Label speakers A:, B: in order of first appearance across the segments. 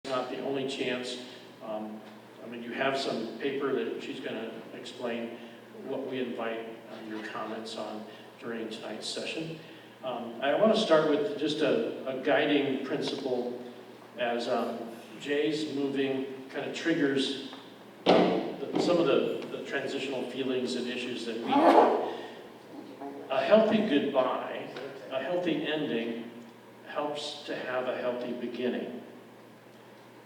A: not the only chance. I mean, you have some paper that she's going to explain what we invite your comments on during tonight's session. I want to start with just a guiding principle as Jay's moving kind of triggers some of the transitional feelings and issues that we have. A healthy goodbye, a healthy ending, helps to have a healthy beginning.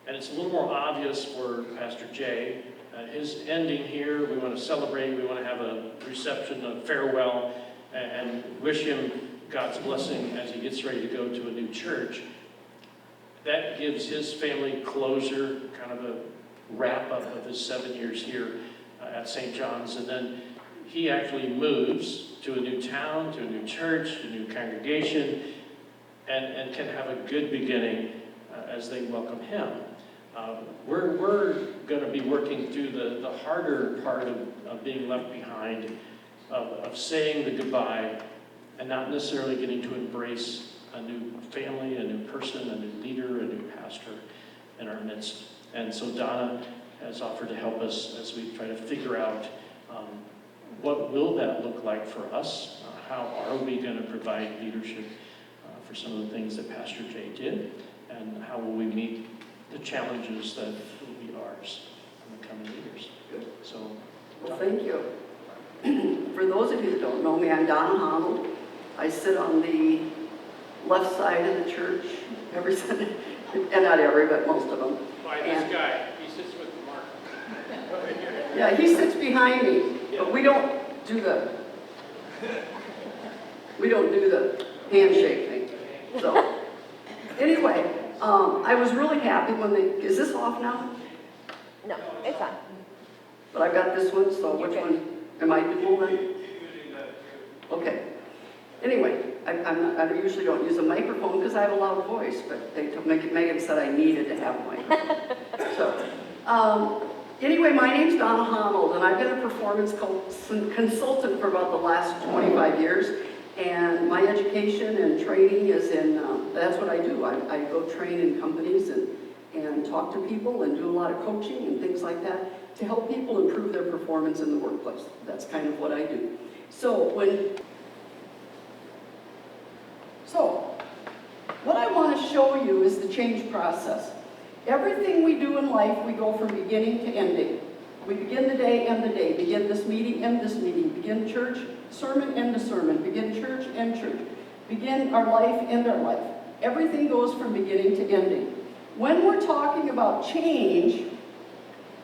A: And it's a little more obvious for Pastor Jay. His ending here, we want to celebrate, we want to have a reception, a farewell, and wish him God's blessing as he gets ready to go to a new church. That gives his family closure, kind of a wrap-up of his 7 years here at St. John's. And then he actually moves to a new town, to a new church, a new congregation, and can have a good beginning as they welcome him. We're going to be working through the harder part of being left behind, of saying the goodbye, and not necessarily getting to embrace a new family, a new person, a new leader, a new pastor in our midst. And so Donna has offered to help us as we try to figure out what will that look like for us? How are we going to provide leadership for some of the things that Pastor Jay did? And how will we meet the challenges that will be ours in the coming years? So,
B: well, thank you. For those of you that don't know me, I'm Donna Honold. I sit on the left side of the church every Sunday, and not every, but most of them.
A: By this guy, he sits with Mark.
B: Yeah, he sits behind me, but we don't do the handshake thing. So, anyway, I was really happy when is this off now?
C: No, it's on.
B: But I've got this one, so which one am I moving? Okay. Anyway, I usually don't use a microphone because I have a loud voice, but Megan said I needed to have a microphone. So, anyway, my name's Donna Honold, and I've been a performance consultant for about the last 25 years. And my education and training is in, that's what I do. I go train in companies and talk to people and do a lot of coaching and things like that to help people improve their performance in the workplace. That's kind of what I do. So what I want to show you is the change process. Everything we do in life, we go from beginning to ending. We begin the day, end the day. Begin this meeting, end this meeting. Begin church, sermon, end the sermon. Begin church, end church. Begin our life, end our life. Everything goes from beginning to ending. When we're talking about change,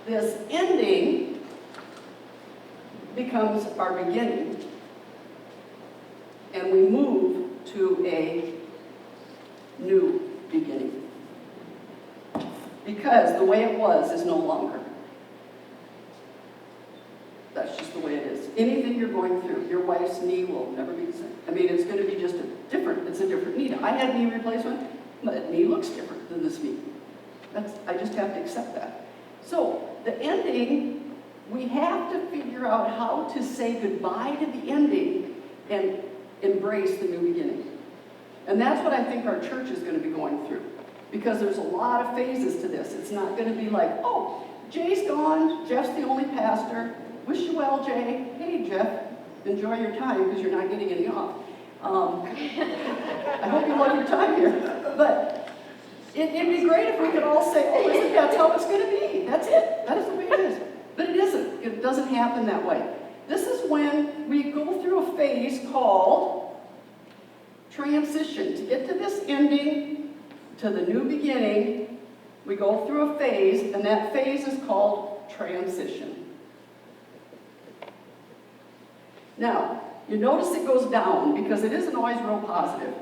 B: this ending becomes our beginning. And we move to a new beginning. Because the way it was is no longer. That's just the way it is. Anything you're going through, your wife's knee will never be the same. I mean, it's going to be just it's a different knee. I had knee replacement, but the knee looks different than this knee. I just have to accept that. So the ending, we have to figure out how to say goodbye to the ending and embrace the new beginning. And that's what I think our church is going to be going through. Because there's a lot of phases to this. It's not going to be like, oh, Jay's gone, Jeff's the only pastor. Wish you well, Jay. Hey, Jeff, enjoy your time because you're not getting any off. I hope you love your time here. But it'd be great if we could all say, oh, listen, that's how it's going to be. That's it. That is the way it is. But it isn't. It doesn't happen that way. This is when we go through a phase called transition. To get to this ending, to the new beginning, we go through a phase, and that phase is called transition. Now, you notice it goes down because it isn't always real positive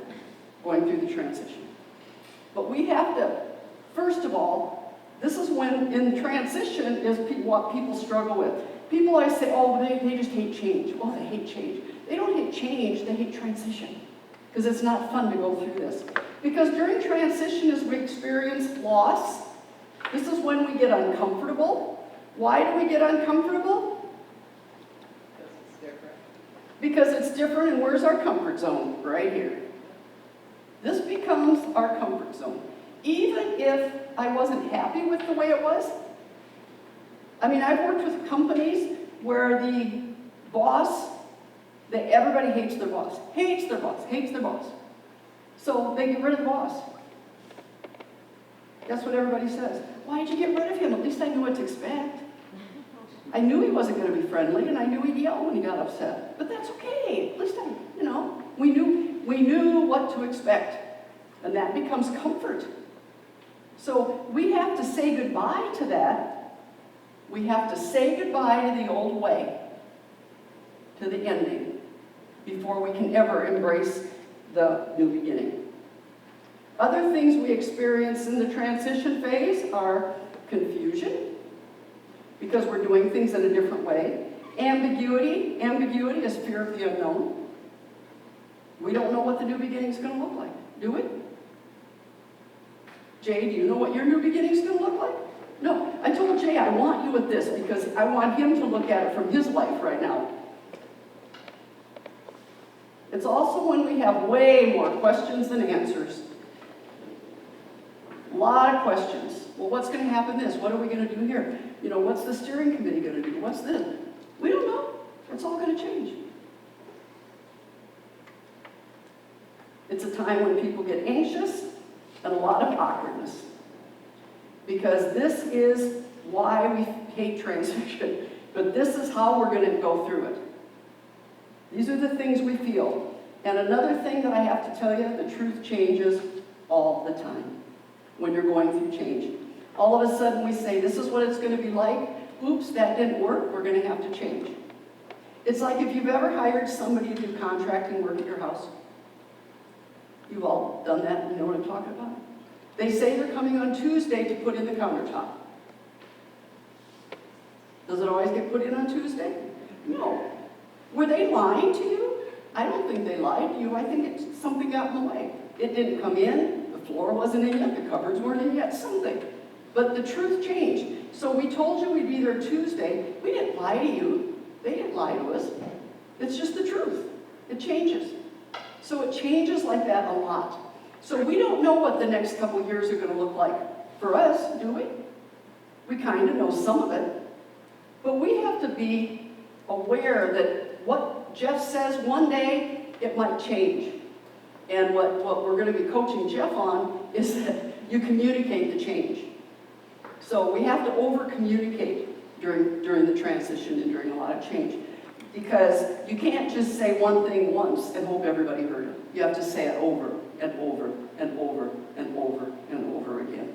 B: going through the transition. But we have to, first of all, this is when in transition is what people struggle with. People always say, oh, they just hate change. Well, they hate change. They don't hate change, they hate transition. Because it's not fun to go through this. Because during transition, as we experience loss, this is when we get uncomfortable. Why do we get uncomfortable? Because it's different, and where's our comfort zone? Right here. This becomes our comfort zone. Even if I wasn't happy with the way it was. I mean, I've worked with companies where the boss, everybody hates their boss, hates their boss, hates their boss. So they get rid of the boss. That's what everybody says. Why did you get rid of him? At least I knew what to expect. I knew he wasn't going to be friendly, and I knew he'd yell when he got upset. But that's okay. At least we knew what to expect. And that becomes comfort. So we have to say goodbye to that. We have to say goodbye to the old way, to the ending, before we can ever embrace the new beginning. Other things we experience in the transition phase are confusion, because we're doing things in a different way. Ambiguity is fear of the unknown. We don't know what the new beginning is going to look like, do we? Jay, do you know what your new beginning is going to look like? No, I told Jay I want you with this because I want him to look at it from his life right now. It's also when we have way more questions than answers. A lot of questions. Well, what's going to happen this? What are we going to do here? What's the steering committee going to do? What's this? We don't know. It's all going to change. It's a time when people get anxious and a lot of awkwardness. Because this is why we hate transition. But this is how we're going to go through it. These are the things we feel. And another thing that I have to tell you, the truth changes all the time when you're going through change. All of a sudden we say, this is what it's going to be like. Oops, that didn't work. We're going to have to change. It's like if you've ever hired somebody to do contracting work at your house. You've all done that, you know what I'm talking about? They say they're coming on Tuesday to put in the countertop. Does it always get put in on Tuesday? No. Were they lying to you? I don't think they lied to you. I think something got in the way. It didn't come in, the floor wasn't in yet, the cupboards weren't in yet, something. But the truth changed. So we told you we'd be there Tuesday. We didn't lie to you. They didn't lie to us. It's just the truth. It changes. So it changes like that a lot. So we don't know what the next couple of years are going to look like for us, do we? We kind of know some of it. But we have to be aware that what Jeff says one day, it might change. And what we're going to be coaching Jeff on is that you communicate the change. So we have to over-communicate during the transition and during a lot of change. Because you can't just say one thing once and hope everybody heard it. You have to say it over and over and over and over and over again.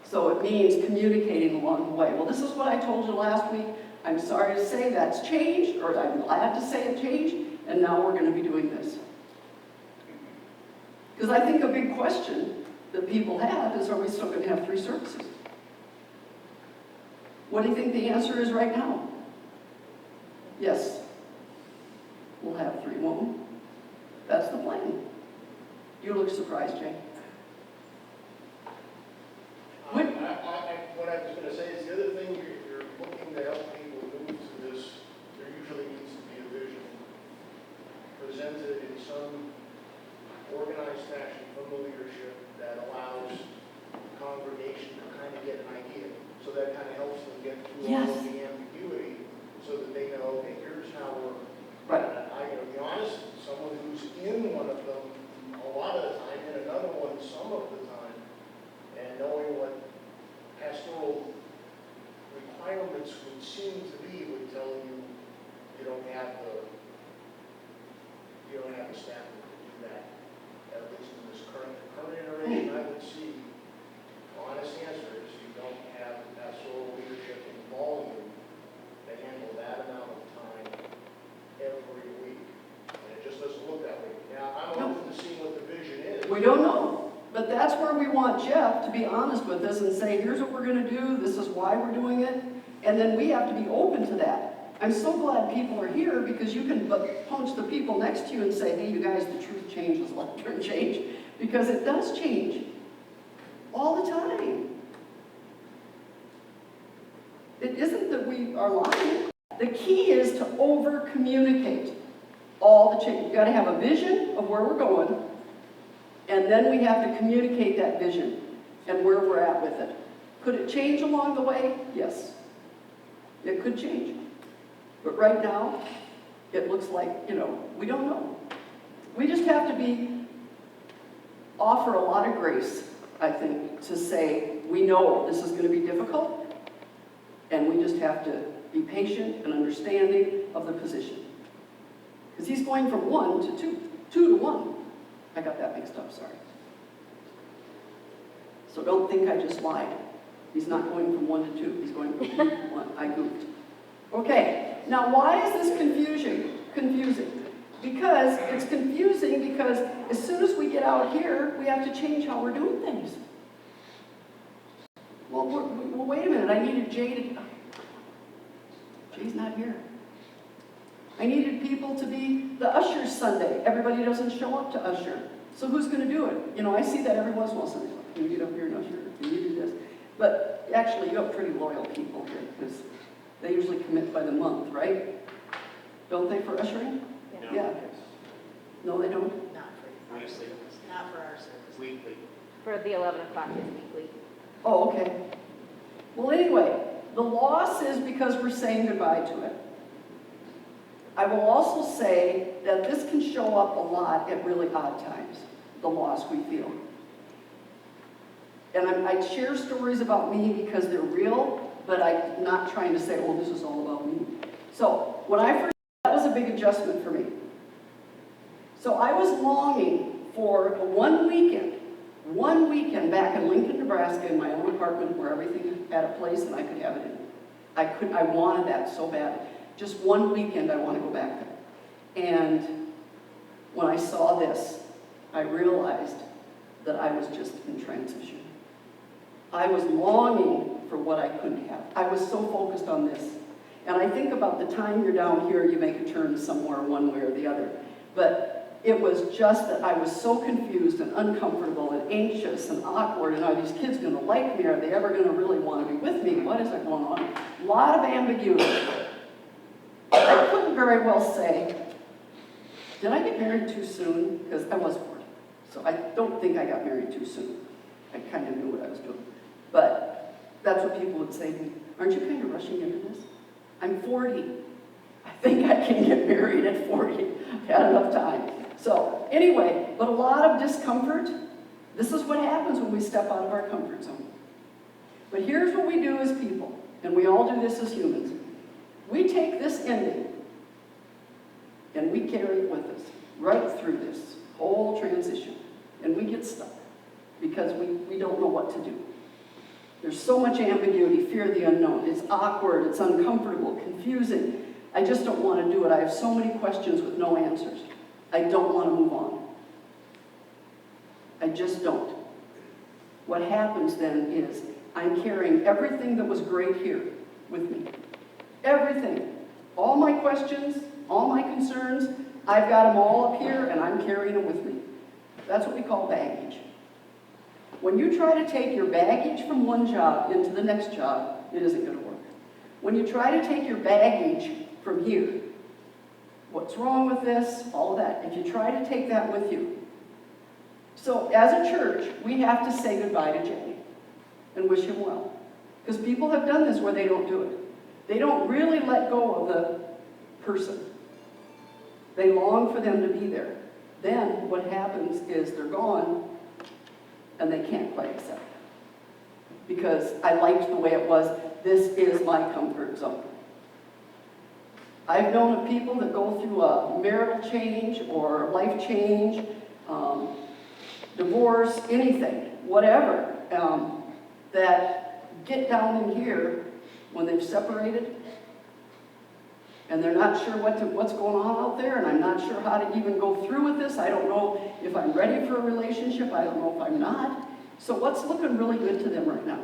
B: So it means communicating along the way. Well, this is what I told you last week. I'm sorry to say that's changed, or I'm glad to say it changed, and now we're going to be doing this. Because I think a big question that people have is, are we still going to have 3 services? What do you think the answer is right now? Yes. We'll have 3, won't we? That's the plan. You look surprised, Jay.
D: What I was going to say is the other thing you're looking to help people move to this, there usually needs to be a vision presented in some organized fashion from the leadership that allows the congregation to kind of get an idea. So that kind of helps them get through all of the ambiguity so that they know, okay, here's how we're.
B: Right.
D: I gotta be honest, someone who's in one of them a lot of the time, and another one some of the time, and knowing what pastoral requirements would seem to be would tell you you don't have the staff to do that. At least in this current iteration, I would see the honest answer is you don't have pastoral leadership in volume to handle that amount of time every week. And it just doesn't look that way. Now, I'm open to seeing what the vision is.
B: We don't know. But that's where we want Jeff to be honest with us and say, here's what we're going to do, this is why we're doing it, and then we have to be open to that. I'm so glad people are here because you can punch the people next to you and say, hey, you guys, the truth changes, long-term change, because it does change all the time. It isn't that we are lying. The key is to over-communicate all the change. You've got to have a vision of where we're going, and then we have to communicate that vision. and where we're at with it. Could it change along the way? Yes. It could change. But right now, it looks like, we don't know. We just have to offer a lot of grace, I think, to say, we know this is going to be difficult, and we just have to be patient and understanding of the position. Because he's going from 1 to 2, 2 to 1. I got that mixed up, sorry. So don't think I just lied. He's not going from 1 to 2, he's going from 2 to 1. I goofed. Okay, now why is this confusing? Because it's confusing because as soon as we get out here, we have to change how we're doing things. Well, wait a minute, I needed Jay to... Jay's not here. I needed people to be the ushers Sunday. Everybody doesn't show up to usher. So who's going to do it? I see that every once in a while. Somebody's like, can you get up here and usher? Can you do this? But actually, you have pretty loyal people here because they usually commit by the month, right? Don't they for ushering? Yeah. No, they don't?
E: Not for our service. Not for our service.
D: Weekly.
C: For the 11 o'clock is weekly.
B: Oh, okay. Well, anyway, the loss is because we're saying goodbye to it. I will also say that this can show up a lot at really odd times, the loss we feel. And I share stories about me because they're real, but I'm not trying to say, oh, this is all about me. So when I first, that was a big adjustment for me. So I was longing for one weekend back in Lincoln, Nebraska, in my own apartment where everything had a place and I could have it in. I wanted that so bad. Just one weekend I want to go back there. And when I saw this, I realized that I was just in transition. I was longing for what I couldn't have. I was so focused on this. And I think about the time you're down here, you make a turn somewhere one way or the other. But it was just that I was so confused and uncomfortable and anxious and awkward. And are these kids going to like me? Are they ever going to really want to be with me? What is going on? A lot of ambiguity. I couldn't very well say, did I get married too soon? Because I was 40. So I don't think I got married too soon. I kind of knew what I was doing. But that's what people would say to me. Aren't you kind of rushing into this? I'm 40. I think I can get married at 40. I've had enough time. So anyway, but a lot of discomfort. This is what happens when we step out of our comfort zone. But here's what we do as people, and we all do this as humans. We take this ending and we carry it with us right through this whole transition. And we get stuck because we don't know what to do. There's so much ambiguity, fear of the unknown. It's awkward, it's uncomfortable, confusing. I just don't want to do it. I have so many questions with no answers. I don't want to move on. I just don't. What happens then is I'm carrying everything that was great here with me. Everything. All my questions, all my concerns, I've got them all up here and I'm carrying them with me. That's what we call baggage. When you try to take your baggage from one job into the next job, it isn't going to work. When you try to take your baggage from here, what's wrong with this, all of that, if you try to take that with you. So as a church, we have to say goodbye to Jay and wish him well. Because people have done this where they don't do it. They don't really let go of the person. They long for them to be there. Then what happens is they're gone and they can't quite accept it. Because I liked the way it was. This is my comfort zone. I've known of people that go through a marital change or life change, divorce, anything, whatever, that get down in here when they've separated and they're not sure what's going on out there, and I'm not sure how to even go through with this. I don't know if I'm ready for a relationship. I don't know if I'm not. So what's looking really good to them right now?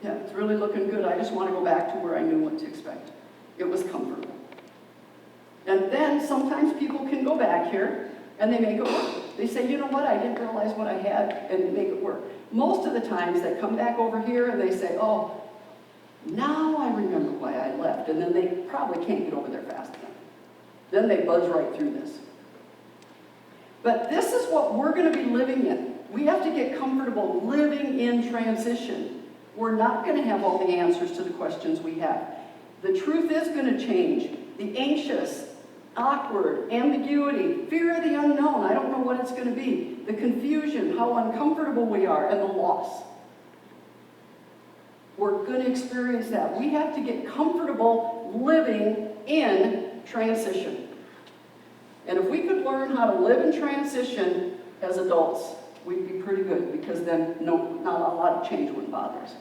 B: Yeah, it's really looking good. I just want to go back to where I knew what to expect. It was comfortable. And then sometimes people can go back here and they make it work. They say, you know what, I didn't realize what I had, and make it work. Most of the times they come back over here and they say, oh, now I remember why I left. And then they probably can't get over there fast enough. Then they buzz right through this. But this is what we're going to be living in. We have to get comfortable living in transition. We're not going to have all the answers to the questions we have. The truth is going to change. The anxious, awkward, ambiguity, fear of the unknown, I don't know what it's going to be. The confusion, how uncomfortable we are, and the loss. We're going to experience that. We have to get comfortable living in transition. And if we could learn how to live in transition as adults, we'd be pretty good, because then not a lot of change wouldn't bother us.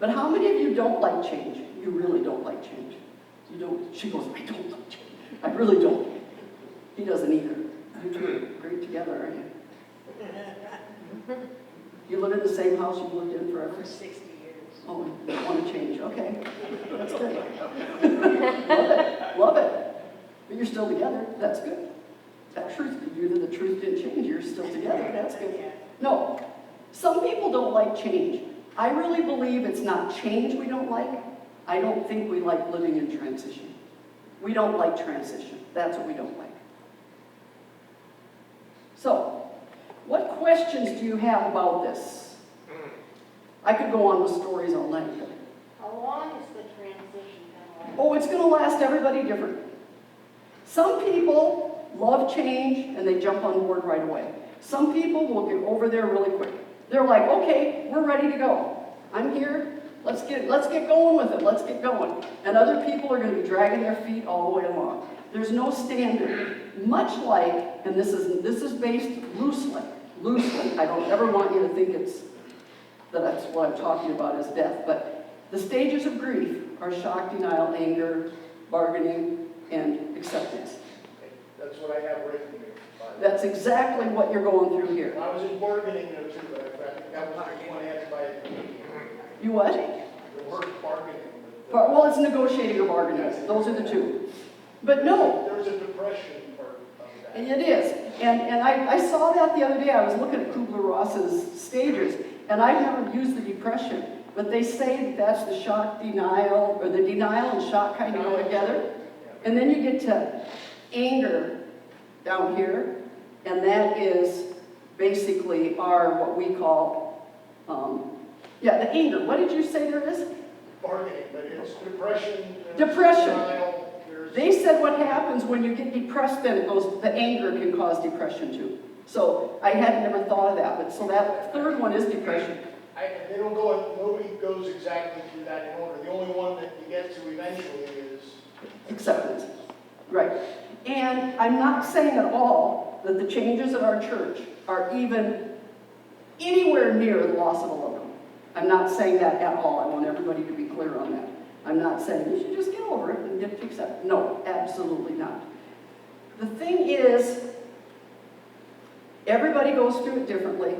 B: But how many of you don't like change? You really don't like change. You don't. She goes, I don't like change. I really don't. He doesn't either. You two are great together, aren't you? You live in the same house you've lived in forever?
E: For 60 years.
B: Oh, you don't want to change. Okay. That's good. Love it. Love it. But you're still together. That's good. That truth, the truth didn't change. You're still together. That's good. No. Some people don't like change. I really believe it's not change we don't like. I don't think we like living in transition. We don't like transition. That's what we don't like. So, what questions do you have about this? I could go on with stories all night. But...
E: How long is the transition going to last?
B: Oh, it's going to last everybody different. Some people love change and they jump on board right away. Some people will get over there really quick. They're like, okay, we're ready to go. I'm here. Let's get going with it. Let's get going. And other people are going to be dragging their feet all the way along. There's no standard. Much like, and this is based loosely. I don't ever want you to think that's what I'm talking about as death. But the stages of grief are shock, denial, anger, bargaining, and acceptance.
D: That's what I have written here.
B: That's exactly what you're going through here.
D: I was in bargaining there too, but I think that was the one added by
B: You what?
D: the word bargaining.
B: Well, it's negotiating or bargaining. Those are the two. But no,
D: There's a depression part of that.
B: it is. And I saw that the other day. I was looking at Kubler-Ross's stages, and I've never used the depression, but they say that that's the shock, denial, or the denial and shock kind of go together. And then you get to anger down here, and that is basically what we call, the anger. What did you say there is?
D: Bargaining, but it's depression.
B: Depression.
D: Denial,
B: They said what happens when you get depressed, then the anger can cause depression too. So I had never thought of that, but so that third one is depression.
D: They don't go, nobody goes exactly through that in order. The only one that you get to eventually is
B: Acceptance. Right. And I'm not saying at all that the changes in our church are even anywhere near the loss of a loved one. I'm not saying that at all. I want everybody to be clear on that. I'm not saying you should just get over it and get to accept it. No, absolutely not. The thing is, everybody goes through it differently.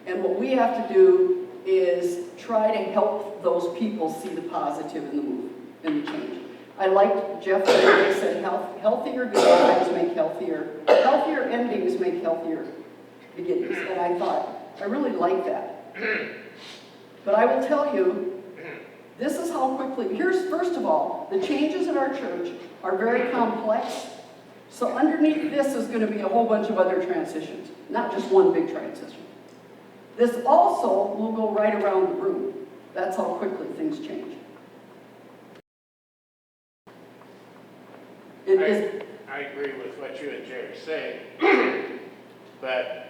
B: And what we have to do is try to help those people see the positive in the move, in the change. I liked Jeff when he said healthier beginnings make healthier endings make healthier beginnings. And I thought, I really like that. But I will tell you, this is how quickly, first of all, the changes in our church are very complex. So underneath this is going to be a whole bunch of other transitions, not just one big transition. This also will go right around the room. That's how quickly things change.
F: I agree with what you and Jerry say, but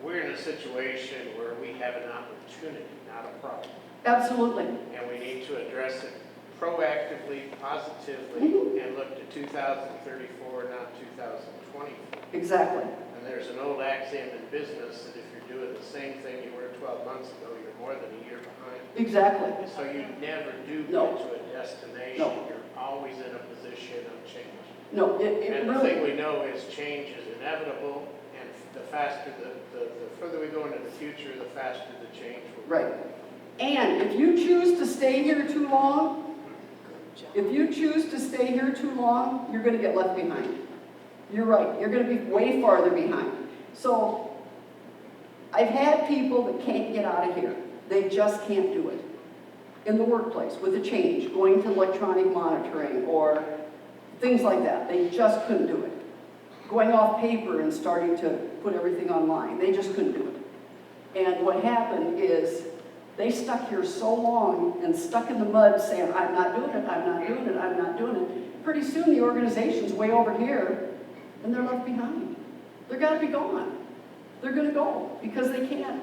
F: we're in a situation where we have an opportunity, not a problem.
B: Absolutely.
F: And we need to address it proactively, positively, and look to 2034, not 2024.
B: Exactly.
F: And there's an old axiom in business that if you're doing the same thing you were 12 months ago, you're more than a year behind.
B: Exactly.
F: So you never do get
B: No.
F: to a destination.
B: No.
F: You're always in a position of change.
B: No, it
F: And the
B: really,
F: thing we know is change is inevitable, and the faster, the further we go into the future, the faster the change will be.
B: right. And if you choose to stay here too long, you're going to get left behind. You're right. You're going to be way farther behind. So I've had people that can't get out of here. They just can't do it. In the workplace, with the change, going to electronic monitoring or things like that. They just couldn't do it. going off paper and starting to put everything online. They just couldn't do it. And what happened is they stuck here so long and stuck in the mud saying, I'm not doing it, I'm not doing it, I'm not doing it. Pretty soon the organization's way over here and they're left behind. They're gotta be gone. They're gonna go because they can't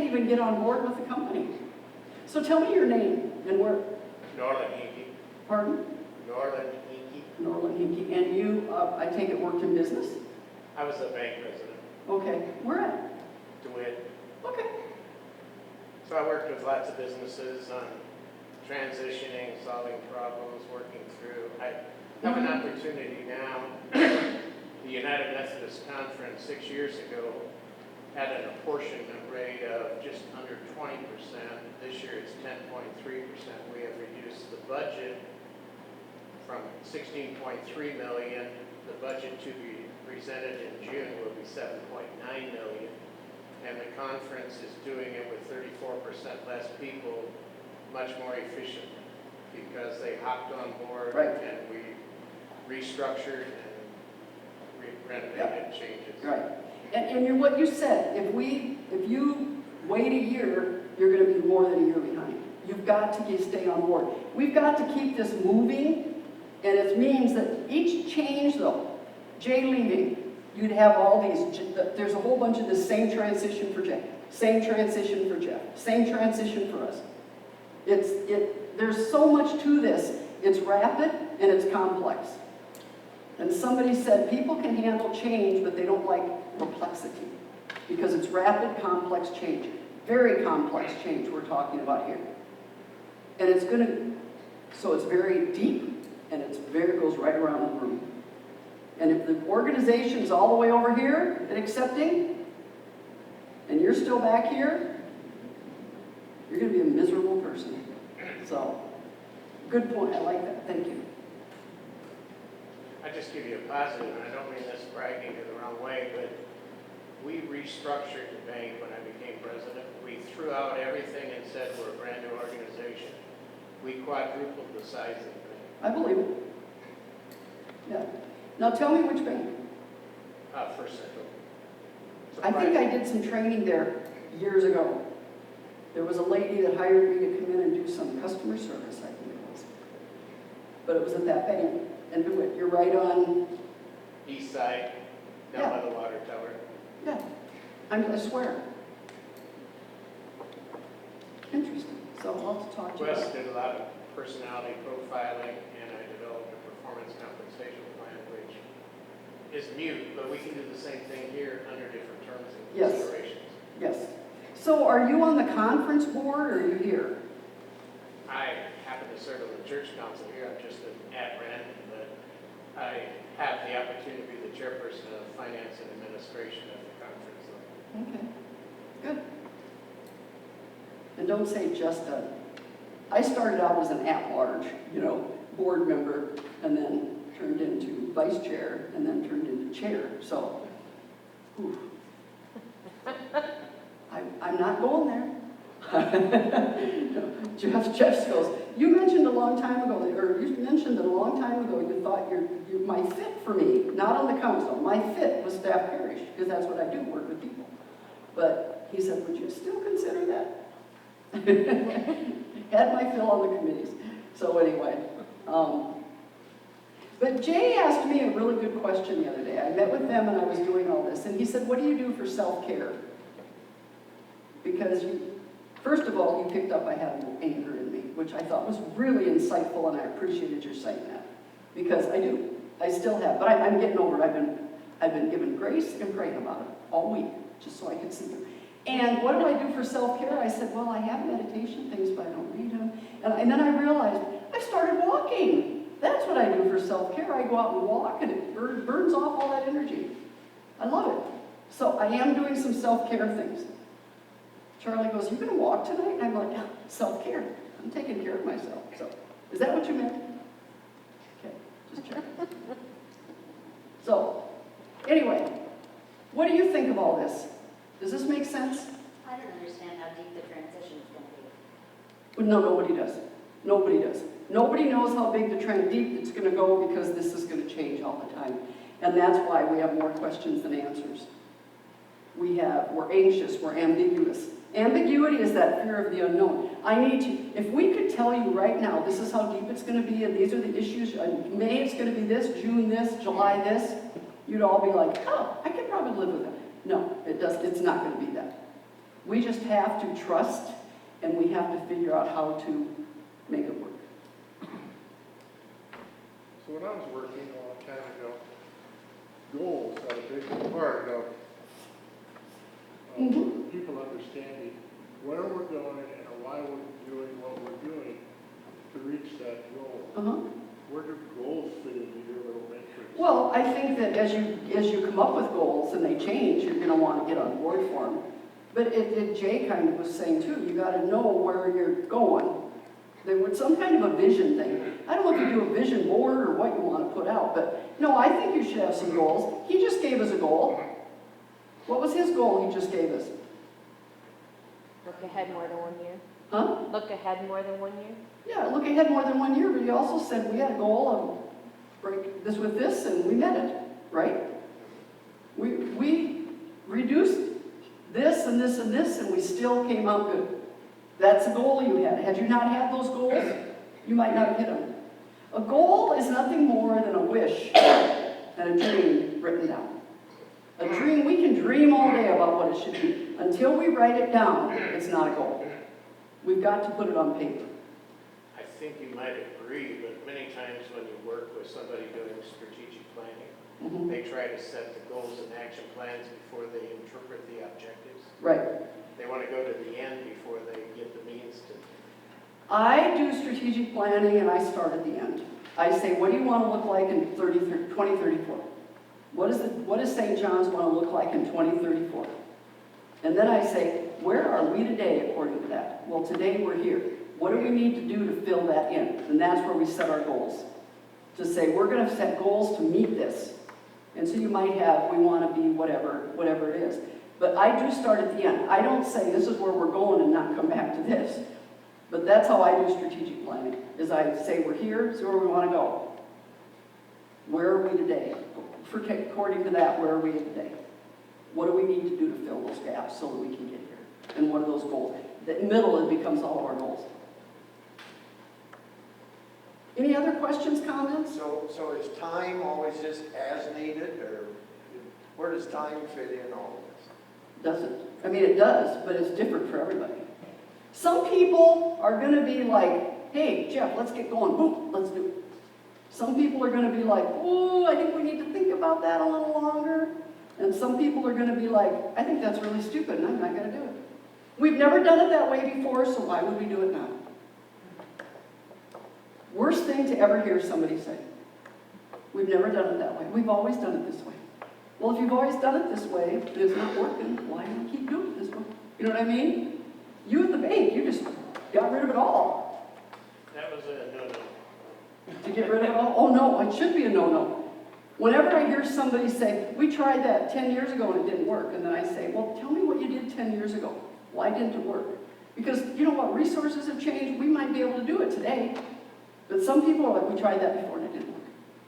B: even get on board with the company. So tell me your name and where,
F: Norland Hinky.
B: pardon?
F: Norland Hinky.
B: Norland Hinky. And you, I take it, worked in business?
F: I was a bank president.
B: Okay, where at?
F: DeWitt.
B: Okay.
F: So I worked with lots of businesses on transitioning, solving problems, working through. I have an opportunity now. The United Methodist Conference 6 years ago had an apportionment rate of just under 20%. This year it's 10.3%. We have reduced the budget from 16.3 million. The budget to be presented in June will be 7.9 million. And the conference is doing it with 34% less people, much more efficiently, because they hopped on board
B: Right.
F: and we restructured and renovated changes.
B: Right. And what you said, if you wait a year, you're going to be more than a year behind. You've got to stay on board. We've got to keep this moving, and it means that each change, though, Jay leaving, you'd have all these, there's a whole bunch of this same transition for Jay, same transition for Jeff, same transition for us. There's so much to this. It's rapid and it's complex. And somebody said people can handle change, but they don't like perplexity because it's rapid, complex change. Very complex change we're talking about here. And it's so it's very deep and it goes right around the room. And if the organization's all the way over here and accepting, and you're still back here, you're going to be a miserable person. So, good point. I like that. Thank you.
F: I just give you a positive, and I don't mean this bragging in the wrong way, but we restructured the bank when I became president. We threw out everything and said we're a brand new organization. We quadrupled the size of the bank.
B: I believe it. Yeah. Now tell me which bank.
F: First Central.
B: I think I did some training there years ago. There was a lady that hired me to come in and do some customer service, I think it was. But it was at that bank. And do it. You're right on.
F: East side, down by the water tower.
B: Yeah. I swear. Interesting. So I'll have to talk to you.
F: Wes did a lot of personality profiling, and I developed a performance compensation plan, which is mute, but we can do the same thing here under different terms and
B: Yes.
F: considerations.
B: Yes. So are you on the conference board or are you here?
F: I happen to serve on the church council here. I'm just an at random, but I have the opportunity to be the chairperson of finance and administration at the conference.
B: Okay. Good. And don't say just a, I started out as an at-large, board member, and then turned into vice chair, and then turned into chair. So, whew. I'm not going there. Jeff goes, you mentioned a long time ago, or you mentioned that a long time ago you thought my fit for me, not on the council, my fit was staff parish, because that's what I do, work with people. But he said, would you still consider that? Had my fill on the committees. So anyway, but Jay asked me a really good question the other day. I met with them and I was doing all this, and he said, what do you do for self-care? Because first of all, you picked up I had a little anger in me, which I thought was really insightful, and I appreciated your saying that. Because I do. I still have. But I'm getting over it. I've been given grace and praying about it all week, just so I could see them. And what do I do for self-care? I said, well, I have meditation things, but I don't read them. And then I realized I started walking. That's what I do for self-care. I go out and walk, and it burns off all that energy. I love it. So I am doing some self-care things. Charlie goes, you going to walk tonight? And I'm like, yeah, self-care. I'm taking care of myself. So, is that what you meant? Okay, just check. So, anyway, what do you think of all this? Does this make sense?
E: I don't understand how deep the transition is going to be.
B: Well, no, nobody does. Nobody does. Nobody knows how big deep it's going to go because this is going to change all the time. And that's why we have more questions than answers. We're anxious, we're ambiguous. Ambiguity is that fear of the unknown. If we could tell you right now, this is how deep it's gonna be, and these are the issues, May it's gonna be this, June this, July this, you'd all be like, oh, I could probably live with that. No, it's not gonna be that. We just have to trust, and we have to figure out how to make it work.
G: So when I was working a long time ago, goals had a big part of people understanding where we're going and why we're doing what we're doing to reach that goal. Where do goals fit into your little matrix?
B: Well, I think that as you come up with goals and they change, you're gonna want to get on board for them. But Jay kind of was saying too, you gotta know where you're going. There was some kind of a vision thing. I don't know if you do a vision board or what you want to put out, but no, I think you should have some goals. He just gave us a goal. What was his goal he just gave us?
C: Look ahead more than 1 year.
B: Huh?
C: Look ahead more than 1 year.
B: Yeah, look ahead more than 1 year, but he also said we had a goal of break this with this, and we met it, right? We reduced this and this and this, and we still came out good. That's the goal you had. Had you not had those goals, you might not have hit them. A goal is nothing more than a wish and a dream written down. A dream, we can dream all day about what it should be. Until we write it down, it's not a goal. We've got to put it on paper.
F: I think you might agree, but many times when you work with somebody doing strategic planning, they try to set the goals and action plans before they interpret the objectives.
B: Right.
F: They want to go to the end before they get the means to.
B: I do strategic planning and I start at the end. I say, what do you want to look like in 2034? What does St. John's want to look like in 2034? And then I say, where are we today according to that? Well, today we're here. What do we need to do to fill that in? And that's where we set our goals. To say, we're going to set goals to meet this. And so you might have, we want to be whatever it is. But I do start at the end. I don't say this is where we're going and not come back to this. But that's how I do strategic planning, is I say we're here, this is where we want to go. Where are we today? According to that, where are we today? What do we need to do to fill those gaps so that we can get here? And what are those goals? The middle, it becomes all of our goals. Any other questions, comments?
H: So is time always just as needed, or where does time fit in all of this?
B: Doesn't. I mean, it does, but it's different for everybody. Some people are going to be like, hey, Jeff, let's get going. Boom, let's do it. Some people are going to be like, oh, I think we need to think about that a little longer. And some people are going to be like, I think that's really stupid and I'm not going to do it. We've never done it that way before, so why would we do it now? Worst thing to ever hear somebody say. We've never done it that way. We've always done it this way. Well, if you've always done it this way, and it's not working, why do you keep doing it this way? You know what I mean? You at the bank, you just got rid of it all.
F: That was a no-no.
B: To get rid of it all? Oh no, it should be a no-no. Whenever I hear somebody say, we tried that 10 years ago and it didn't work, and then I say, well, tell me what you did 10 years ago. Why didn't it work? Because you know what, resources have changed, we might be able to do it today. But some people are like, we tried that before and it didn't work.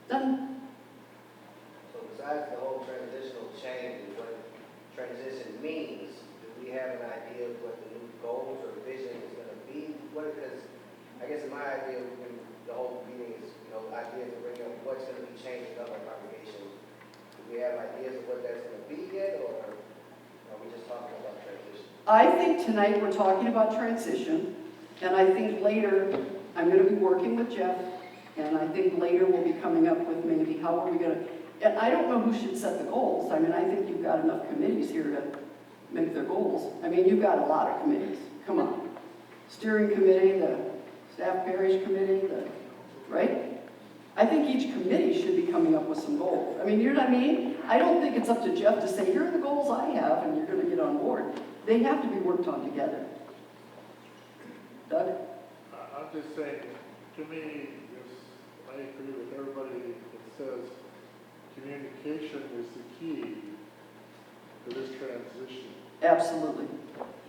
B: Done.
I: So besides the whole transitional change and what transition means, do we have an idea of what the new goals or vision is going to be? Because I guess in my idea, the whole meeting is, ideas to bring up what's going to be changing up our congregation. Do we have ideas of what that's going to be yet, or are we just talking about transition?
B: I think tonight we're talking about transition, and I think later I'm going to be working with Jeff, and I think later we'll be coming up with maybe how are we going to, and I don't know who should set the goals. I mean, I think you've got enough committees here to make their goals. I mean, you've got a lot of committees. Come on. Steering committee, the staff parish committee, right? I think each committee should be coming up with some goals. I mean, you know what I mean? I don't think it's up to Jeff to say, here are the goals I have, and you're going to get on board. They have to be worked on together. Doug?
G: I'm just saying, to me, I agree with everybody that says communication is the key to this transition.
B: Absolutely.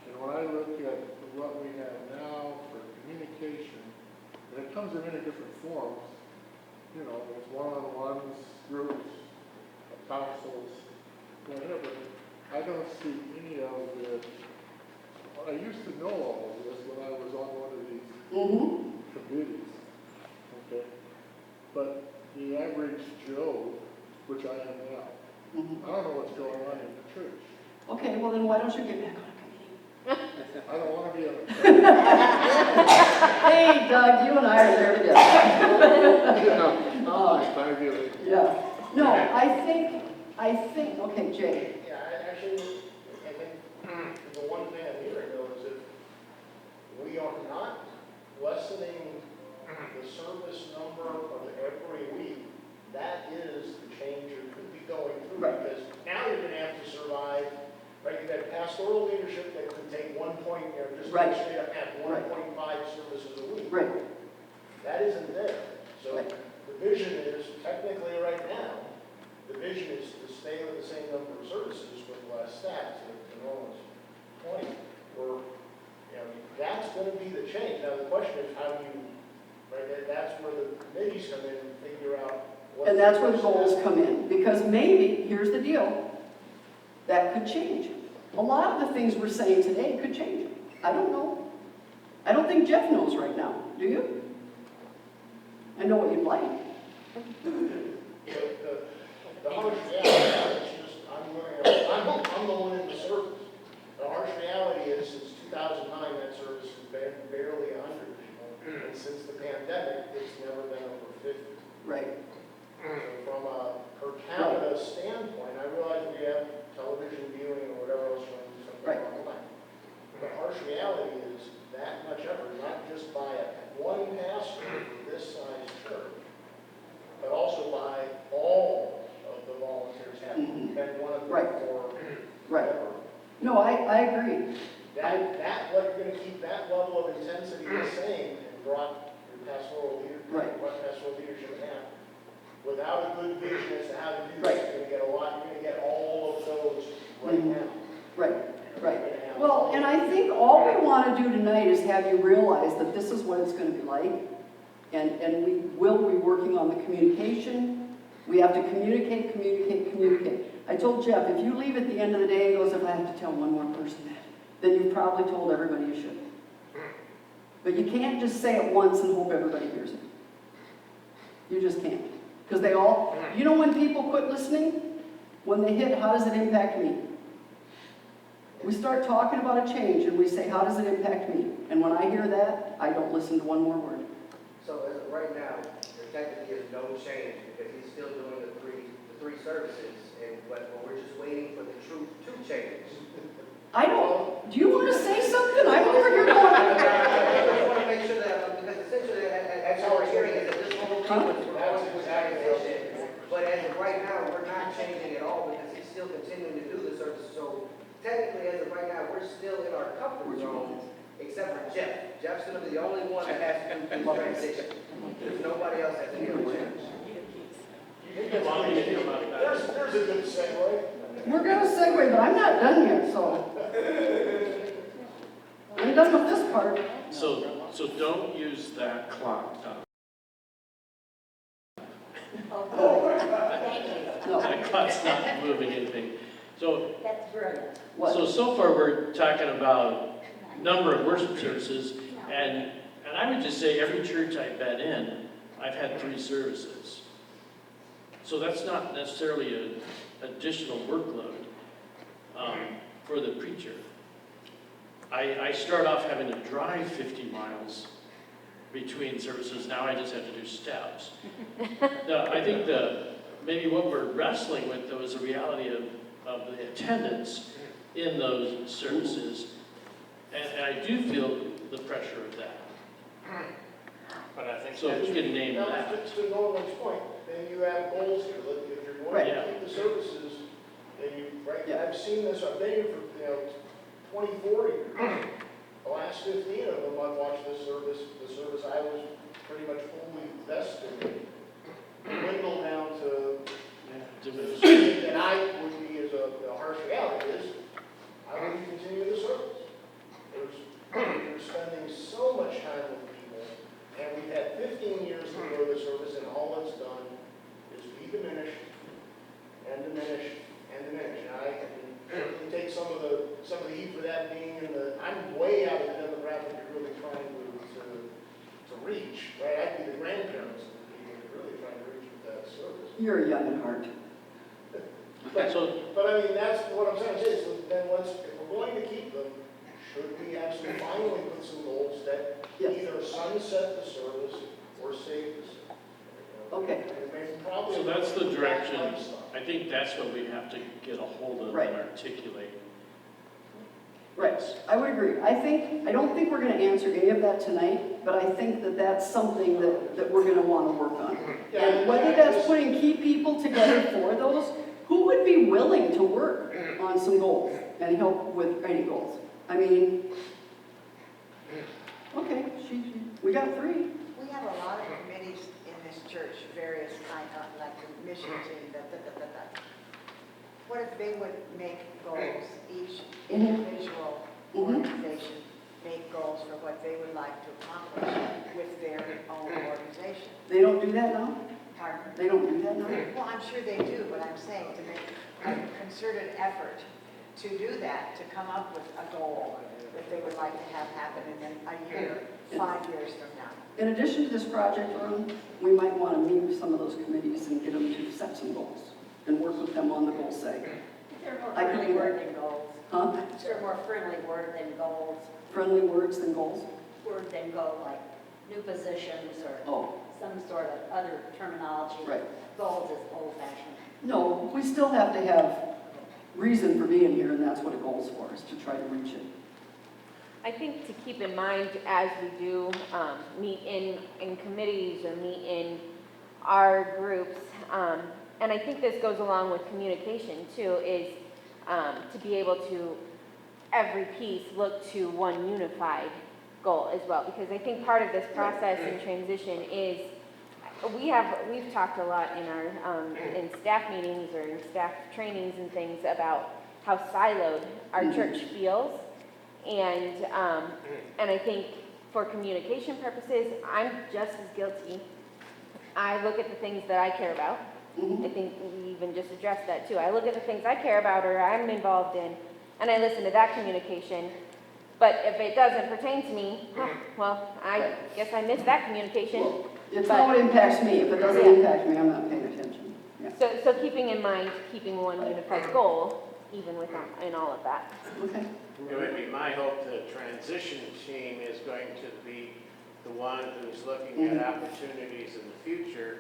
G: And when I look at what we have now for communication, and it comes in many different forms, there's one-on-ones, groups, councils, whatever, I don't see any of it. I used to know all of this when I was on one of these
B: Mm-hmm.
G: committees, okay? But the average Joe, which I am now,
B: Mm-hmm.
G: I don't know what's going on in the church.
B: Okay, well then why don't you get back on a committee?
G: I don't want to be on a
B: Hey, Doug, you and I are there together.
G: It's time to be late.
B: Yeah. No, I think, okay, Jay.
D: Yeah, I think the one thing I'm hearing though is if we are not lessening the service number of every week, that is the change that could be going through.
B: Right.
D: Because now you're gonna have to survive, right, you've got pastoral leadership that could take just
B: Right.
D: straight up have
B: Right.
D: 1.5 services a week.
B: Right.
D: That isn't there. So
B: Right.
D: the vision is, technically right now, the vision is to stay with the same number of services with less staff, to Norman's point, where, that's going to be the change. Now, the question is, how do you, right, that's where the committees come in and figure out what.
B: And that's where the goals come in, because maybe, here's the deal, that could change. A lot of the things we're saying today could change. I don't know. I don't think Jeff knows right now, do you? I know what you'd like.
D: The harsh reality is just, I'm going in the service. The harsh reality is, since 2009, that service has been barely 100 people. And since the pandemic, it's never been over 50.
B: Right.
D: So from a per capita standpoint, I realize we have television viewing or whatever else you want to do something
B: Right.
D: online. The harsh reality is that much effort, not just by one pastor for this size church, but also by all of the volunteers having been one of them
B: Right.
D: for
B: Right.
D: whatever.
B: No, I agree.
D: What you're going to keep that level of intensity the same and brought your pastoral leadership,
B: Right.
D: what pastoral leadership have. Without a good vision as to how to do
B: Right.
D: this, you're going to get a lot, you're going to get all of those right now.
B: Right, right. Well, and I think all we want to do tonight is have you realize that this is what it's going to be like. And we will be working on the communication. We have to communicate. I told Jeff, if you leave at the end of the day and goes, if I have to tell one more person that, then you've probably told everybody you should. But you can't just say it once and hope everybody hears it. You just can't. Because they all, you know when people quit listening? When they hit, how does it impact me? We start talking about a change and we say, how does it impact me? And when I hear that, I don't listen to one more word.
I: So as of right now, there technically is no change because he's still doing the three services, but we're just waiting for the truth to change.
B: I don't, do you want to say something? I'm over here going.
I: I just want to make sure that, because essentially, that's how we're hearing it, that this whole thing was transition. But as of right now, we're not changing at all because he's still continuing to do the service. So technically, as of right now, we're still in our comfort zone, except for Jeff. Jeff's going to be the only one that has to do the transition. There's nobody else that's going to change.
D: There's a good segue.
B: We're going to segue, but I'm not done yet, so. I'm done with this part.
A: So don't use that clock, Donna.
B: No.
A: That clock's not moving anything. So,
E: That's brilliant.
B: What?
A: so far we're talking about number of worship services, and I would just say every church I've been in, I've had 3 services. So that's not necessarily an additional workload for the preacher. I start off having to drive 50 miles between services. Now I just have to do steps. I think maybe what we're wrestling with, though, is the reality of the attendance in those services. And I do feel the pressure of that.
F: But I think
A: So if we could name
D: Now,
A: that.
D: to Norman's point, then you have goals here. Look, if you're going
B: Right.
D: to keep the services, then
B: Yeah.
D: I've seen this, I've been here for, 24 years. The last 15 of them, I've watched this service, the service I was pretty much fully vested in, dwindle down to, and I would be, as a harsh reality is, I wouldn't continue the service. You're spending so much time with people, and we've had 15 years to grow the service, and all it's done is be diminished and diminished
B: You're young at heart.
D: But I mean, that's what I'm trying to say, so then let's, if we're going to keep them, should we actually finally put some goals that
B: Yes.
D: either sunset the service or save the service?
B: Okay.
D: And maybe probably.
A: So that's the direction.
D: that type of stuff.
A: I think that's what we have to get a hold of
B: Right.
A: and articulate.
B: Right, I would agree. I don't think we're gonna answer any of that tonight, but I think that that's something that we're gonna wanna work on. And whether that's putting key people together for those, who would be willing to work on some goals and help with any goals? I mean, okay, we got 3.
J: We have a lot of committees in this church, various kind of, like the mission team, What if they would make goals, each individual organization make goals for what they would like to accomplish with their own organization?
B: They don't do that now?
J: Pardon?
B: They don't do that now?
J: Well, I'm sure they do, but I'm saying to make a concerted effort to do that, to come up with a goal that they would like to have happen in a year, 5 years from now.
B: In addition to this project, Ron, we might want to meet with some of those committees and get them to set some goals and work with them on the goal setting.
E: They're more
B: I could
E: friendly
B: do
E: word
B: that.
E: than goals.
B: Huh?
E: They're more friendly word than goals.
B: Friendly words than goals?
E: Word than goal, like new positions or
B: Oh,
E: some sort of other terminology.
B: right.
E: Goals is old fashioned.
B: No, we still have to have reason for being here, and that's what a goal is for, is to try to reach it.
C: I think to keep in mind as we do meet in committees or meet in our groups, and I think this goes along with communication too, is to be able to, every piece, look to one unified goal as well. Because I think part of this process and transition is, we've talked a lot in our, in staff meetings or in staff trainings and things about how siloed our church feels. And I think for communication purposes, I'm just as guilty. I look at the things that I care about. I think we even just addressed that too. I look at the things I care about or I'm involved in, and I listen to that communication. But if it doesn't pertain to me, well, I guess I missed that communication.
B: Well, it's how it impacts me. If it doesn't impact me, I'm not paying attention. Yeah.
C: So keeping in mind, keeping one unified goal, even with in all of that.
B: Okay.
F: It would be my hope the transition team is going to be the one who's looking at opportunities in the future,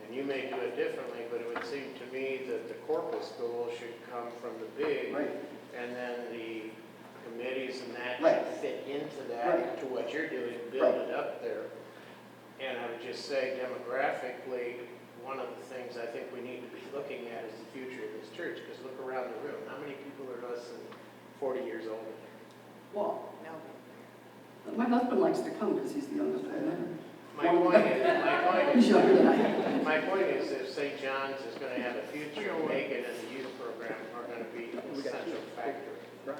F: and you may do it differently, but it would seem to me that the corpus goal should come from the big,
B: Right.
F: and then the committees and that
B: Right.
F: should fit into that,
B: Right.
F: to what you're doing, build it up there. And I would just say demographically, one of the things I think we need to be looking at is the future of this church, because look around the room, how many people are less than 40 years old?
B: Well,
J: No.
B: my husband likes to come because he's the youngest one there. He's younger than I am.
F: My point is if St. John's is going to have a future, Megan and the youth program are going to be an essential factor.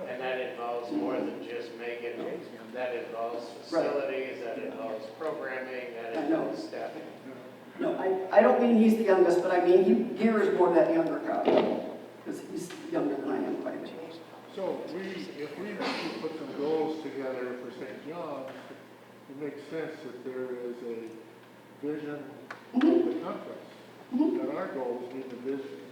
F: And that involves more than just Megan. That involves facilities, that involves programming, that involves staffing.
B: No, I don't mean he's the youngest, but I mean he gears more that younger crowd because he's younger than I am quite a bit.
G: So if we put some goals together for St. John's, it makes sense that there is a vision of the conference. And our goals need to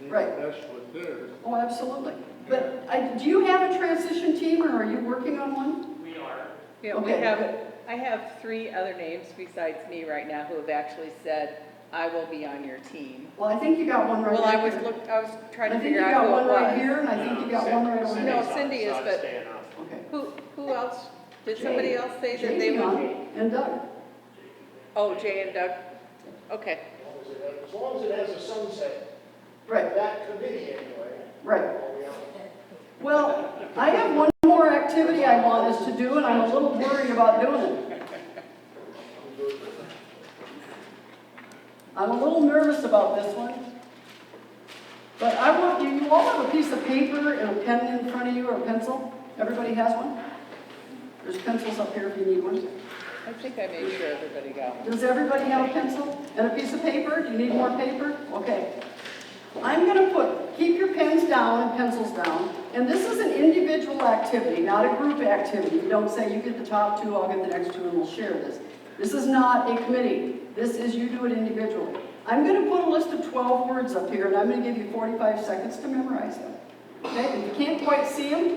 G: mesh with theirs.
B: Oh, absolutely. But do you have a transition team, or are you working on one?
A: We are.
K: Yeah,
B: Okay.
K: I have 3 other names besides me right now who have actually said, I will be on your team.
B: Well, I think you got one right
K: Well,
B: here.
K: I was trying to
B: I think
K: figure
B: you
K: out
B: got
K: who
B: one
K: it
B: right
K: was.
B: here, and I think you got one right over
F: Cindy's
B: there.
K: No, Cindy is,
F: on
K: but-
F: staying off.
B: Okay.
K: Who else? Did somebody else say that they
B: Jamie
K: would?
B: on, and Doug.
K: Oh, Jay and Doug? Okay.
D: As long as it has a sunset,
B: Right,
D: that committee anyway.
B: right.
D: I'll be on.
B: Well, I have one more activity I want us to do, and I'm a little worried about doing it. I'm a little nervous about this one. But I want you all have a piece of paper and a pen in front of you, or a pencil? Everybody has one? There's pencils up here if you need one.
K: I think I made sure everybody got one.
B: Does everybody have a pencil and a piece of paper? Do you need more paper? Okay. I'm going to keep your pens down and pencils down, and this is an individual activity, not a group activity. You don't say you get the top 2, I'll get the next 2, and we'll share this. This is not a committee. This is you do it individually. I'm going to put a list of 12 words up here, and I'm going to give you 45 seconds to memorize them. Okay? If you can't quite see them,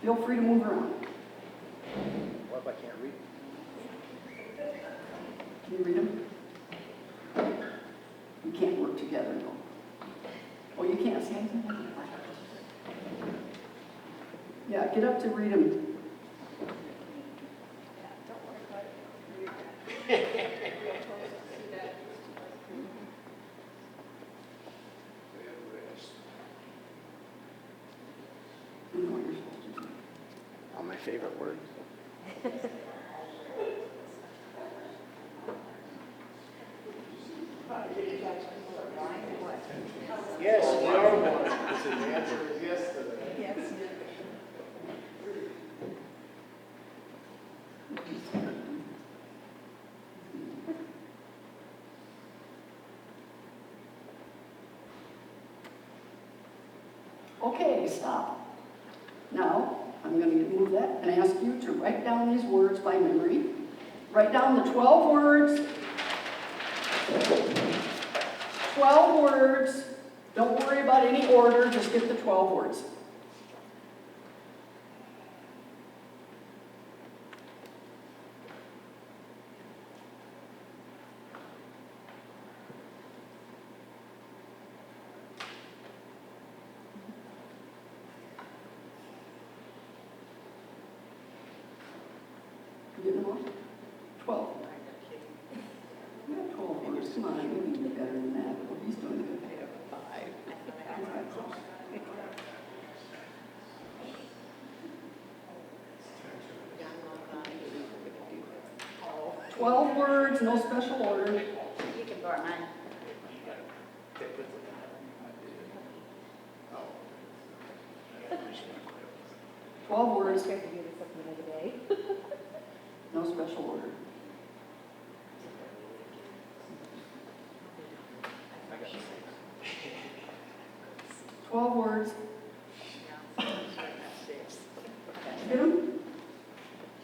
B: feel free to move around.
I: What if I can't read?
B: Can you read them? You can't work together, no. Oh, you can't see anything? Yeah, get up to read them. You know what you're supposed to do.
H: All my favorite words.
D: Yes, we are one. The answer is yes to that.
J: Yes.
B: Okay, stop. Now, I'm going to move that and ask you to write down these words by memory. Write down the 12 words. 12 words. Don't worry about any order, just get the 12 words. You getting them all? 12. You got 12 words. Come on, you can do better than that. Well, he's doing good. 12 words, no special order.
J: You can borrow mine.
B: 12 words,
C: I have to do this up another day.
B: no special order. Twelve words. Get them?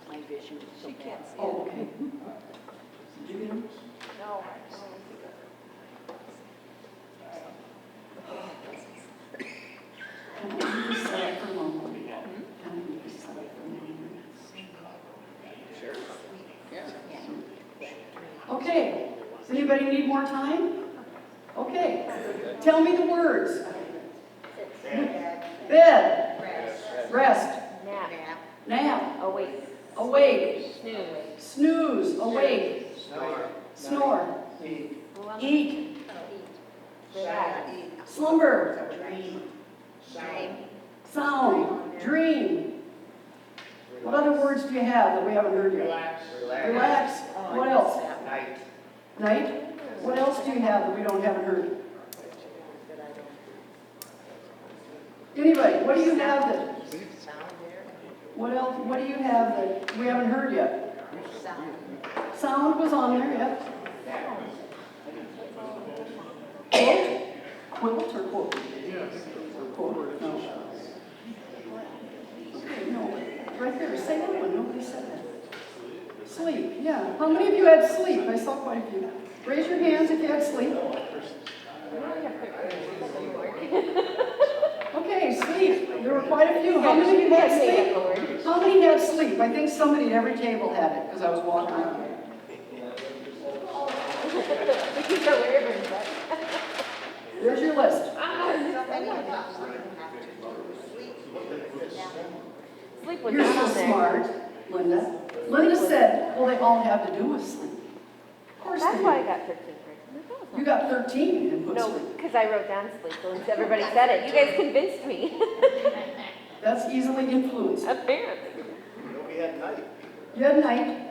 J: My vision is so bad.
B: Oh, okay. Did you get them?
C: No.
B: Can I do this set up for a moment? Can I do this set up for a moment?
K: Sure. Yeah.
B: Okay. Does anybody need more time? Okay. Tell me the words. Bed. Rest.
C: Nap.
B: Nap.
C: Awake.
B: Awake.
C: Snooze.
B: Snooze. Awake. Snore. Eat.
C: Relax.
B: Slumber.
J: Dream.
B: Sound. Dream. What other words do you have that we haven't heard yet?
D: Relax.
B: Relax. What else?
I: Night.
B: Night. What else do you have that we haven't heard? Anybody, what do you have that? What else? What do you have that we haven't heard yet? Sound was on there, yep. Quilt or quote? Quote. No. Okay, no. Right there. Say that one. Nobody said that. Sleep. Yeah. How many of you had sleep? I saw quite a few. Raise your hands if you had sleep. Okay, sleep. There were quite a few. How many of you had sleep? How many had sleep? I think somebody at every table had it because I was walking around. There's your list.
C: Sleep was
B: You're
C: not
B: so
C: on there.
B: smart, Linda. Linda said, well, they all have to do with sleep. Of course
C: That's
B: they
C: why I
B: do.
C: got 13 grades.
B: You got 13 and put
C: No,
B: sleep.
C: because I wrote down sleep, so everybody said it. You guys convinced me.
B: That's easily influenced.
C: Apparently.
D: We had night.
B: You had night.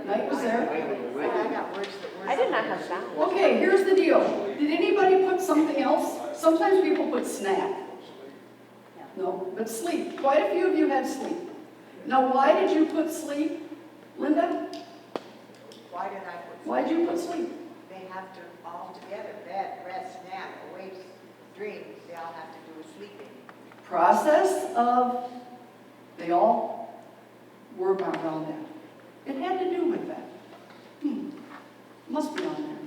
B: Night was there.
J: I got words that were.
C: I did not have sound.
B: Okay, here's the deal. Did anybody put something else? Sometimes people put snack. No, but sleep. Quite a few of you had sleep. Now, why did you put sleep, Linda?
J: Why did I put?
B: Why did you put sleep?
J: They have to all together, bed, rest, nap, awake, dream, they all have to do with sleeping.
B: Process of, they all were around that. It had to do with that. Must be on there.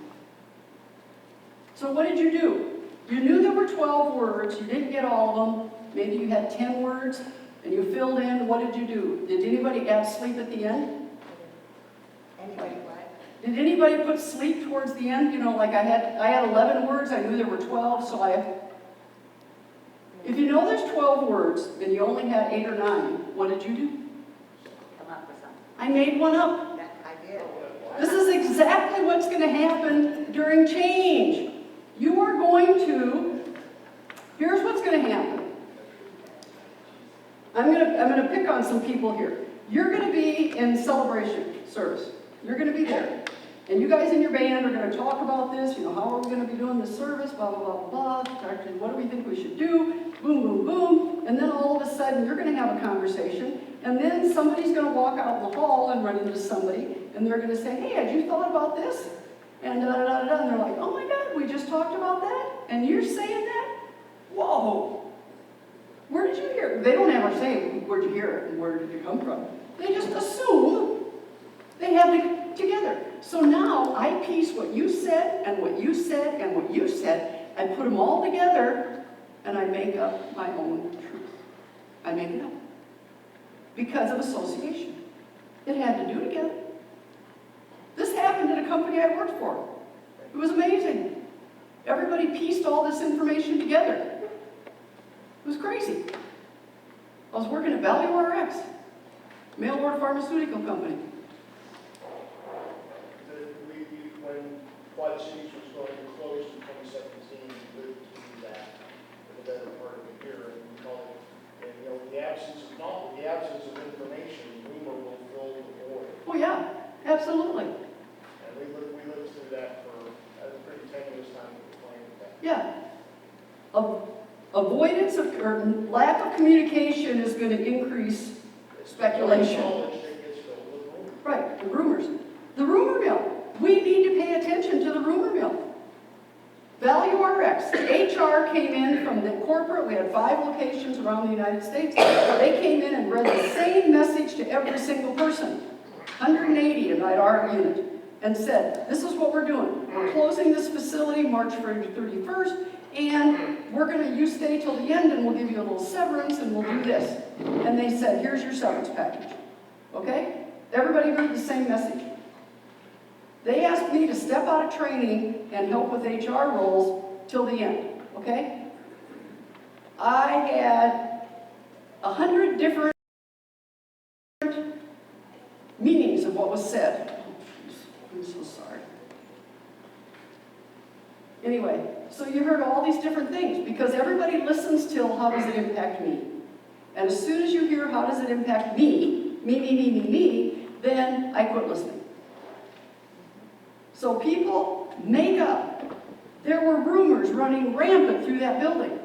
B: So what did you do? You knew there were 12 words. You didn't get all of them. Maybe you had 10 words, and you filled in. What did you do? Did anybody add sleep at the end?
J: Anybody what?
B: Did anybody put sleep towards the end? You know, like I had 11 words. I knew there were 12, so if you know there's 12 words, and you only had 8 or 9, what did you do?
J: Come up with something.
B: I made one up.
J: That I did.
B: This is exactly what's going to happen during change. You are going to, here's what's going to happen. I'm going to pick on some people here. You're going to be in celebration service. You're going to be there. And you guys in your band are going to talk about this, you know, how are we going to be doing this service, blah, blah, blah, blah, blah. Actually, what do we think we should do? Boom, boom, boom. And then all of a sudden, you're going to have a conversation. And then somebody's going to walk out in the hall and run into somebody. And they're going to say, hey, had you thought about this? And da-da-da-da-da. And they're like, oh my God, we just talked about that? And you're saying that? Whoa. Where did you hear it? They don't ever say, where'd you hear it and where did it come from? They just assume they have it together. So now I piece what you said and what you said and what you said and put them all together and I make up my own truth. I make it up. Because of association. It had to do together. This happened at a company I worked for. It was amazing. Everybody pieced all this information together. It was crazy. I was working at Value RX, mail order pharmaceutical company.
D: When Quad Cities was going to close in 2017, we lived through that for the better part of a year, and we call it, and you know, the absence of knowledge, the absence of information, rumor will fill the void.
B: Oh yeah, absolutely.
D: And we lived through that for a pretty tenuous time to explain that.
B: Yeah. Avoidance of, or lack of communication is going to increase speculation.
D: Knowledge that gets filled with rumor.
B: Right, the rumors. The rumor mill. We need to pay attention to the rumor mill. Value RX. HR came in from the corporate. We had 5 locations around the United States. They came in and read the same message to every single person. 180 in our unit. And said, this is what we're doing. We're closing this facility March 31st. And we're going to, you stay till the end and we'll give you a little severance and we'll do this. And they said, here's your severance package. Okay? Everybody heard the same message. They asked me to step out of training and help with HR roles till the end. Okay? I had 100 different meanings of what was said. Oh, I'm so sorry. Anyway, so you heard all these different things because everybody listens till how does it impact me? And as soon as you hear how does it impact me, then I quit listening. So people make up. There were rumors running rampant through that building.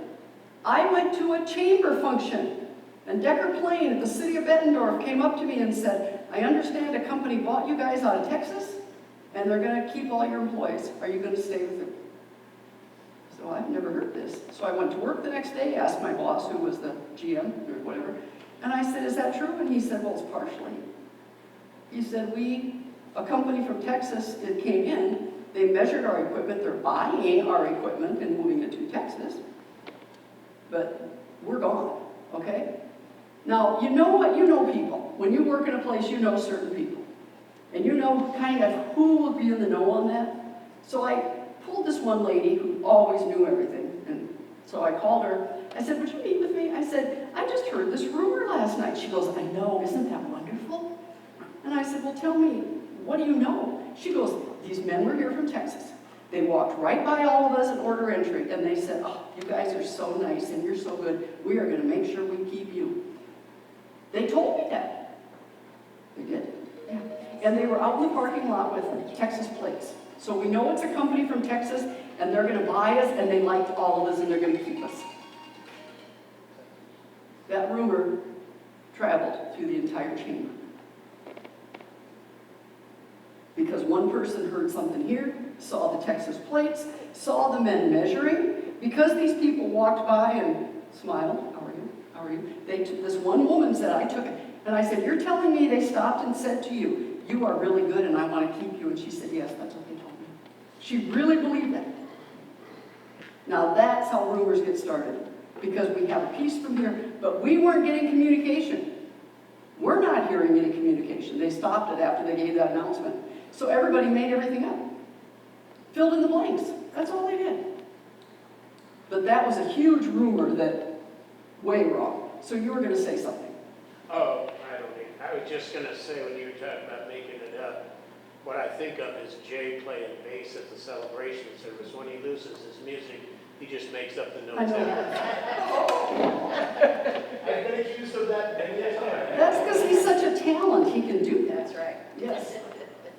B: I went to a chamber function and Decker Plain at the city of Bettendorf came up to me and said, I understand a company bought you guys out of Texas and they're going to keep all your employees. Are you going to stay with them? So I've never heard this. So I went to work the next day, asked my boss, who was the GM or whatever, and I said, is that true? And he said, well, it's partially. He said, a company from Texas, it came in, they measured our equipment, they're buying our equipment and moving it to Texas, but we're gone, okay? Now, you know what? You know people. When you work in a place, you know certain people. And you know kind of who will be in the know on that. So I pulled this one lady who always knew everything. And so I called her. I said, would you meet with me? I said, I just heard this rumor last night. She goes, I know, isn't that wonderful? And I said, well, tell me, what do you know? She goes, these men were here from Texas. They walked right by all of us at order entry, and they said, oh, you guys are so nice, and you're so good. We are going to make sure we keep you. They told me that. They did. Yeah. And they were out in the parking lot with Texas plates. So we know it's a company from Texas, and they're going to buy us, and they liked all of us, and they're going to keep us. That rumor traveled through the entire chamber. Because one person heard something here, saw the Texas plates, saw the men measuring. Because these people walked by and smiled, how are you? How are you? They took, this one woman said, I took it. And I said, you're telling me they stopped and said to you, you are really good and I want to keep you. And she said, yes, that's what they told me. She really believed that. Now that's how rumors get started, because we have a piece from here, but we weren't getting communication. We're not hearing any communication. They stopped it after they gave that announcement. So everybody made everything up. Filled in the blanks. That's all they did. But that was a huge rumor that, way wrong. So you were going to say something.
F: Oh, I was just gonna say, when you were talking about making it up, what I think of is Jay playing bass at the celebration service. When he loses his music, he just makes up the
B: I
F: notes.
B: know.
D: I've been accused of that many a time.
B: That's because he's such a talent. He can do that.
K: That's right.
B: Yes.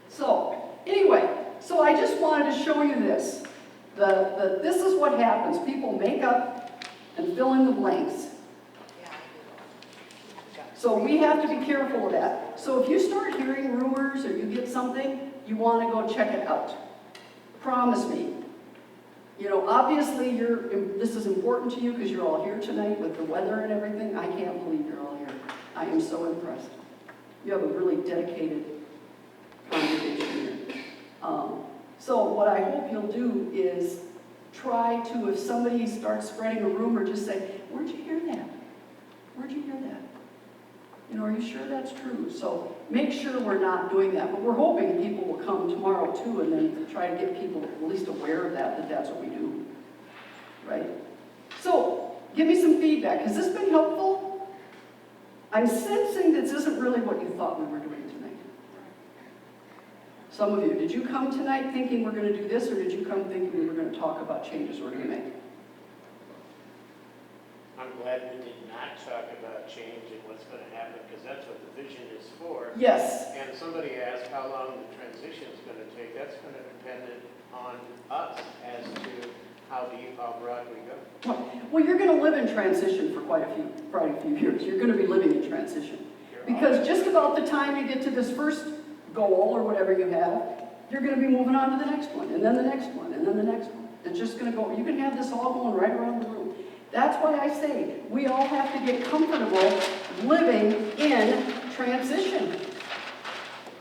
B: So, anyway, so I just wanted to show you this. This is what happens. People make up and fill in the blanks. So we have to be careful of that. So if you start hearing rumors or you get something, you want to go check it out. Promise me. You know, obviously this is important to you because you're all here tonight with the weather and everything. I can't believe you're all here. I am so impressed. You have a really dedicated congregation here. So what I hope you'll do is try to, if somebody starts spreading a rumor, just say, where'd you hear that? Where'd you hear that? You know, are you sure that's true? So make sure we're not doing that. But we're hoping people will come tomorrow too, and then try to get people at least aware of that that's what we do. Right? So give me some feedback. Has this been helpful? I'm sensing this isn't really what you thought we were doing tonight. Some of you, did you come tonight thinking we're going to do this, or did you come thinking we were going to talk about changes we're going to make?
F: I'm glad we did not talk about change and what's going to happen, because that's what the vision is for.
B: Yes.
F: And somebody asked how long the transition is going to take. That's going to depend on us as to how broad we go.
B: Well, you're going to live in transition for quite a few years. You're going to be living in transition. Because just about the time you get to this first goal or whatever you have, you're going to be moving on to the next one, and then the next one, and then the next one. It's just going to go. You can have this all going right around the room. That's why I say we all have to get comfortable living in transition.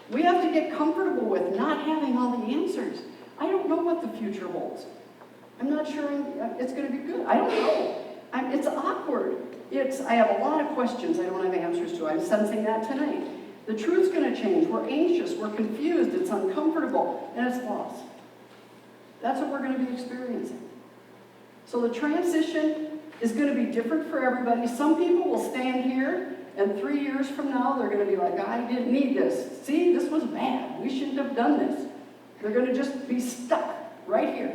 B: We have to get comfortable with not having all the answers. I don't know what the future holds. I'm not sure it's going to be good. I don't know. It's awkward. I have a lot of questions I don't have answers to. I'm sensing that tonight. The truth's going to change. We're anxious. We're confused. It's uncomfortable. And it's lost. That's what we're going to be experiencing. So the transition is going to be different for everybody. Some people will stand here, and 3 years from now, they're going to be like, I didn't need this. See, this was bad. We shouldn't have done this. They're going to just be stuck right here.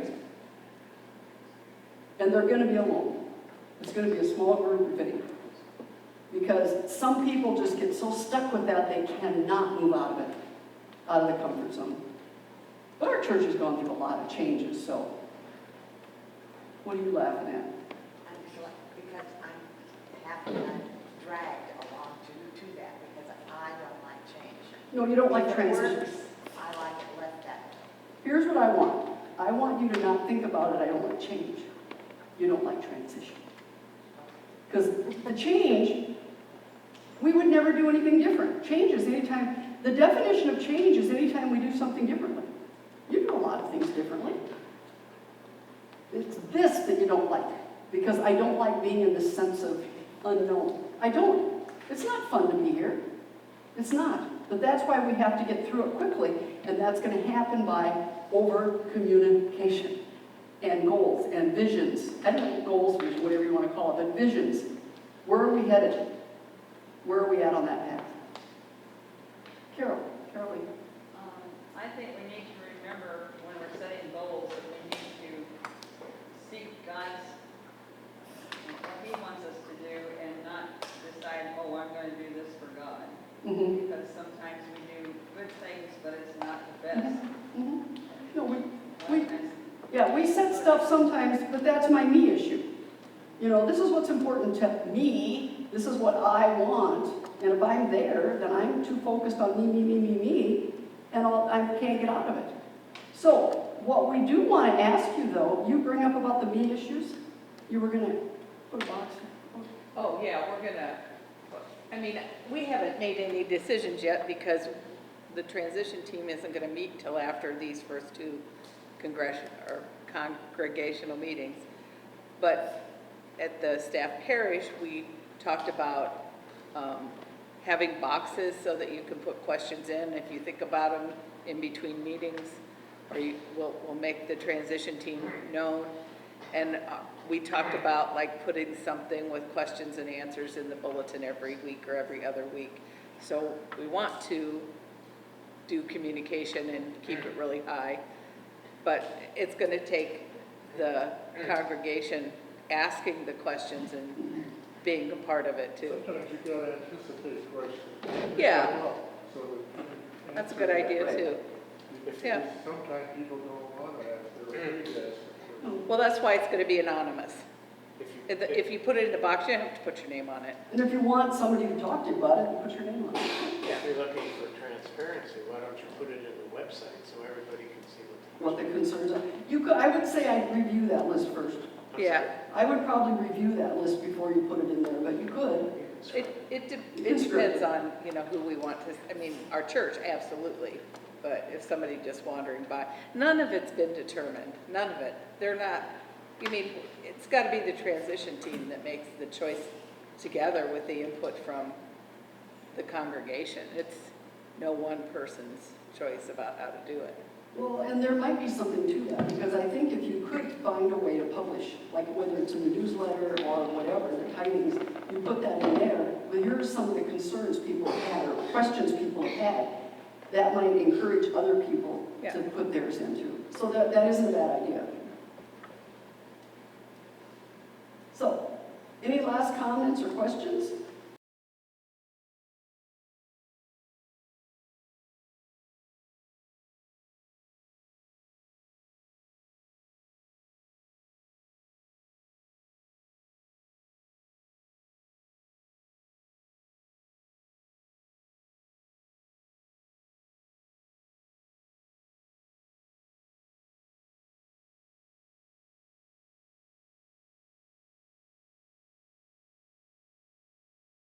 B: And they're going to be alone. It's going to be a small group, if any. Because some people just get so stuck with that, they cannot move out of it, out of the comfort zone. But our church has gone through a lot of changes, so what are you laughing at?
J: Because I'm happy I'm dragged along to that, because I don't like change.
B: No, you don't like
J: If it
B: transition.
J: works, I like it left that way.
B: Here's what I want. I want you to not think about it, I don't like change. You don't like transition. Because the change, we would never do anything different. Change is anytime, the definition of change is anytime we do something differently. You do a lot of things differently. It's this that you don't like, because I don't like being in this sense of unknown. I don't. It's not fun to be here. It's not. But that's why we have to get through it quickly, and that's going to happen by over-communication and goals and visions. I don't know, goals, whatever you want to call it, but visions. Where are we headed? Where are we at on that path? Carolee.
K: I think we need to remember when we're setting goals that we need to seek God's, what He wants us to do, and not decide, oh, I'm going to do this for God.
B: Mm-hmm.
K: Because sometimes we do good things, but it's not the best.
B: Mm-hmm. No, we set stuff sometimes, but that's my me issue. You know, this is what's important to me. This is what I want. And if I'm there, then I'm too focused on me, and I can't get out of it. So, what we do want to ask you, though, you bring up about the me issues. You were going to put a box in.
K: Oh, yeah, we're gonna, I mean, we haven't made any decisions yet because
L: the transition team isn't gonna meet till after these first two congregational meetings. But at the staff parish, we talked about having boxes so that you can put questions in if you think about them in between meetings, or we'll make the transition team known. And we talked about like putting something with questions and answers in the bulletin every week or every other week. So we want to do communication and keep it really high, but it's going to take the congregation asking the questions and being a part of it too.
G: Sometimes you gotta anticipate questions.
L: Yeah.
G: So that you can
L: That's a
G: answer
L: good
G: them.
L: idea too.
G: Because
L: Yeah.
G: sometimes people don't wanna ask, they're afraid to ask.
L: Well, that's why it's going to be anonymous.
F: If you-
L: If you put it in the box, you don't have to put your name on it.
B: And if you want somebody to talk to you about it, you put your name on it.
F: If you're looking for transparency, why don't you put it in the website so everybody can see
B: What the concerns are. I would say I'd review that list first.
L: Yeah.
B: I would probably review that list before you put it in there, but you could.
L: It depends on, who we want to, our church, absolutely. But if somebody just wandering by, none of it's been determined, none of it. They're not, it's got to be the transition team that makes the choice together with the input from the congregation. It's no one person's choice about how to do it.
B: Well, and there might be something to that, because I think if you could find a way to publish, like whether it's in the newsletter or whatever, the tidings, you put that in there, but here's some of the concerns people have had or questions people have had, that might encourage other people
L: Yeah.
B: to put theirs into. So that isn't a bad idea. So, any last comments or questions?